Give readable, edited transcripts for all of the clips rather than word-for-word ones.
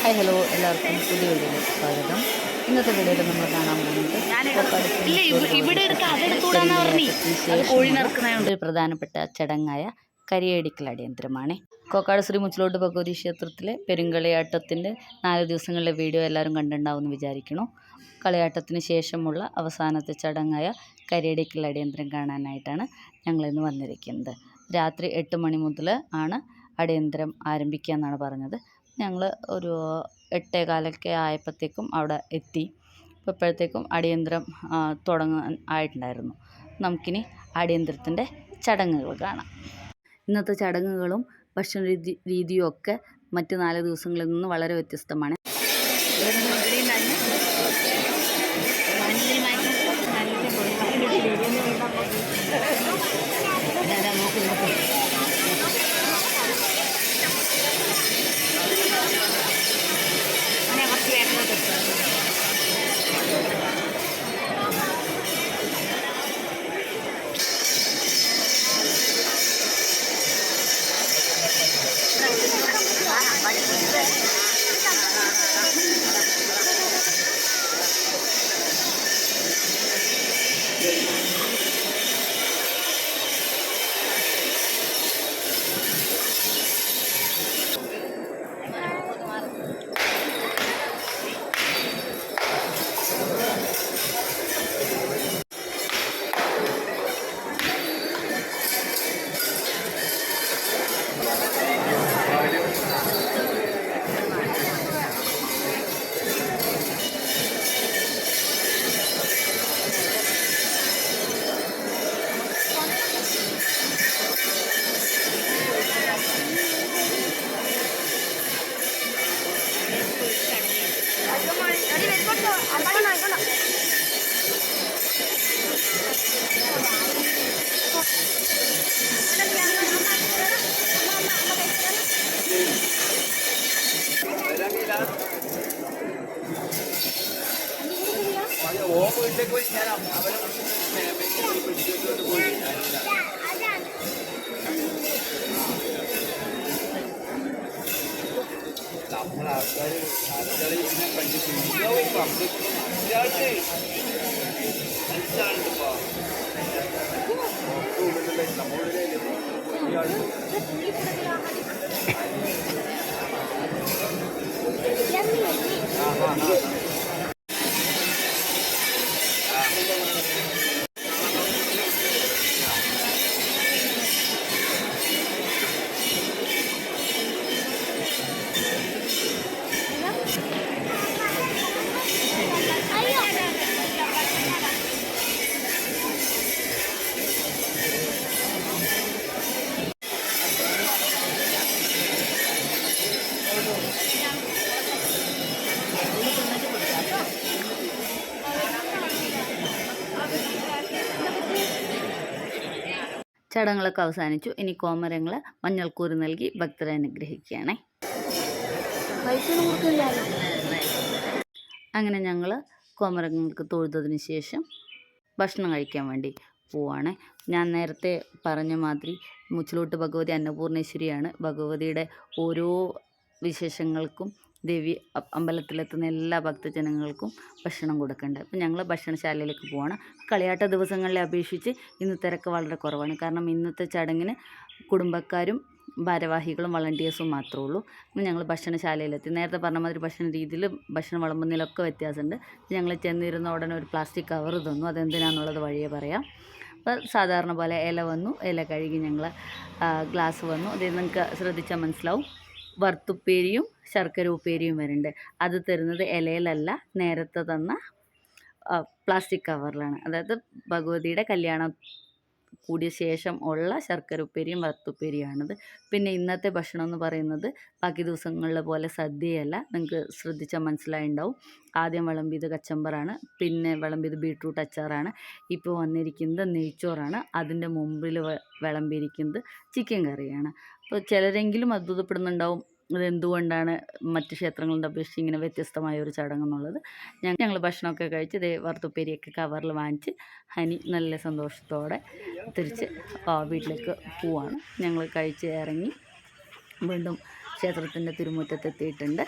Hi hello എല്ലാവർക്കും പുതിയ വീഡിയോയിലേക്ക് സ്വാഗതം. ഇന്നത്തെ വീഡിയോയിൽ നമ്മൾ കാണാൻ പോകുന്നത് ഒരു പ്രധാനപ്പെട്ട ചടങ്ങായ കരിയടിക്കൽ അടിയന്തരമാണ്. കോക്കാട് ശ്രീ മുച്ചിലോട്ട് ഭഗവതി ക്ഷേത്രത്തിലെ പെരുങ്കളിയാട്ടത്തിൻ്റെ 4 ദിവസങ്ങളിലെ വീഡിയോ എല്ലാവരും കണ്ടിട്ടുണ്ടാവുമെന്ന് വിചാരിക്കുന്നു. കളിയാട്ടത്തിന് ശേഷമുള്ള അവസാനത്തെ ചടങ്ങായ കരിയടിക്കൽ അടിയന്തരം കാണാനായിട്ടാണ് ഞങ്ങളിന്ന് വന്നിരിക്കുന്നത്. രാത്രി 8 മണി മുതൽ ആണ് അടിയന്തരം ആരംഭിക്കുക എന്നാണ് പറഞ്ഞത്. ഞങ്ങൾ ഒരു 8:15 ആയപ്പോഴത്തേക്കും അവിടെ എത്തി. അപ്പോൾ ഇപ്പോഴത്തേക്കും അടിയന്തരം തുടങ്ങാൻ ആയിട്ടുണ്ടായിരുന്നു. നമുക്കിനി അടിയന്തരത്തിൻ്റെ ചടങ്ങുകൾ കാണാം. ഇന്നത്തെ ചടങ്ങുകളും ഭക്ഷണ രീതിയും ഒക്കെ മറ്റ് 4 ദിവസങ്ങളിൽ നിന്ന് വളരെ വ്യത്യസ്തമാണ്. ചടങ്ങുകളൊക്കെ അവസാനിച്ചു. ഇനി കോമരങ്ങളെ മഞ്ഞൾക്കൂറി നൽകി ഭക്തരെ അനുഗ്രഹിക്കുകയാണേ. അങ്ങനെ ഞങ്ങൾ കോമരങ്ങൾക്ക് തൊഴുതതിന് ശേഷം ഭക്ഷണം കഴിക്കാൻ വേണ്ടി പോവാണ്. ഞാൻ നേരത്തെ പറഞ്ഞ മാതിരി മുച്ചിലോട്ട് ഭഗവതി അന്നപൂർണേശ്വരിയാണ്. ഭഗവതിയുടെ ഓരോ വിശേഷങ്ങൾക്കും ദേവി അമ്പലത്തിലെത്തുന്ന എല്ലാ ഭക്തജനങ്ങൾക്കും ഭക്ഷണം കൊടുക്കുന്നുണ്ട്. അപ്പം ഞങ്ങൾ ഭക്ഷണശാലയിലേക്ക് പോവാണ്. കളിയാട്ട ദിവസങ്ങളെ അപേക്ഷിച്ച് ഇന്ന് തിരക്ക് വളരെ കുറവാണ്. കാരണം ഇന്നത്തെ ചടങ്ങിന് കുടുംബക്കാരും ഭാരവാഹികളും വളണ്ടിയേഴ്സും മാത്രമേ ഉള്ളൂ. ഞങ്ങൾ ഭക്ഷണശാലയിലെത്തി. നേരത്തെ പറഞ്ഞ മാതിരി ഭക്ഷണ രീതിയിൽ ഭക്ഷണം വിളമ്പുന്നതിലൊക്കെ വ്യത്യാസമുണ്ട്. ഞങ്ങൾ ചെന്നിരുന്ന ഉടനെ ഒരു പ്ലാസ്റ്റിക് കവർ തന്നു. അതെന്തിനാണെന്നുള്ളത് വഴിയേ പറയാം. അപ്പോൾ സാധാരണ പോലെ ഇല വന്നു, ഇല കഴുകി ഞങ്ങൾ ഗ്ലാസ് വന്നു. അത് നിങ്ങൾക്ക് ശ്രദ്ധിച്ചാൽ മനസ്സിലാവും. വറുത്തുപ്പേരിയും ശർക്കര ഉപ്പേരിയും വരുന്നുണ്ട്. അത് തരുന്നത് ഇലയിലല്ല, നേരത്തെ തന്ന പ്ലാസ്റ്റിക് കവറിലാണ്. അതായത് ഭഗവതിയുടെ കല്യാണം കൂടിയ ശേഷം ഉള്ള ശർക്കര ഉപ്പേരിയും വറുത്തുപ്പേരിയാണിത്. പിന്നെ ഇന്നത്തെ ഭക്ഷണം എന്ന് പറയുന്നത് ബാക്കി ദിവസങ്ങളിലെ പോലെ സദ്യയല്ല. നിങ്ങൾക്ക് ശ്രദ്ധിച്ചാൽ മനസ്സിലായിട്ടുണ്ടാവും. ആദ്യം വിളമ്പിയത് കച്ചമ്പറാണ്, പിന്നെ വിളമ്പിയത് ബീട്രൂട്ട് അച്ചാറാണ്, ഇപ്പോൾ വന്നിരിക്കുന്നത് നെയ്ച്ചോറാണ്, അതിൻ്റെ മുമ്പിൽ വിളമ്പിയിരിക്കുന്നത് ചിക്കൻ കറിയാണ്. അപ്പോൾ ചിലരെങ്കിലും അത്ഭുതപ്പെടുന്നുണ്ടാവും ഇതെന്തുകൊണ്ടാണ് മറ്റ് ക്ഷേത്രങ്ങളുടെ അപേക്ഷിച്ച് ഇങ്ങനെ വ്യത്യസ്തമായ ഒരു ചടങ്ങെന്നുള്ളത്. ഞങ്ങൾ ഭക്ഷണമൊക്കെ കഴിച്ച് ഇതേ വറുത്തുപ്പേരിയൊക്കെ കവറിൽ വാങ്ങിച്ച് ഹനി നല്ല സന്തോഷത്തോടെ തിരിച്ച് വീട്ടിലേക്ക് പോവാണ്. ഞങ്ങൾ കഴിച്ച് ഇറങ്ങി വീണ്ടും ക്ഷേത്രത്തിൻ്റെ തിരുമുറ്റത്തെത്തിയിട്ടുണ്ട്.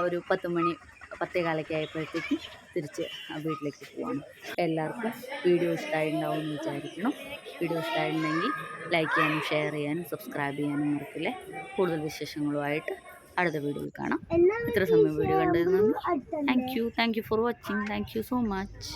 ഒരു 10 മണി 10:15 ആയപ്പോഴത്തേക്കും തിരിച്ച് വീട്ടിലേക്ക് പോവാണ്. എല്ലാവർക്കും വീഡിയോ ഇഷ്ടമായിട്ടുണ്ടാവും എന്ന് വിചാരിക്കണം. വീഡിയോ ഇഷ്ടമായിട്ടുണ്ടെങ്കിൽ ലൈക്ക് ചെയ്യാനും ഷെയർ ചെയ്യാനും സബ്സ്ക്രൈബ് ചെയ്യാനും മറക്കില്ലേ. കൂടുതൽ വിശേഷങ്ങളുമായിട്ട് അടുത്ത വീഡിയോയിൽ കാണാം. ഇത്ര സമയം വീഡിയോ കണ്ടതിന് thank you for watching. Thank you so much.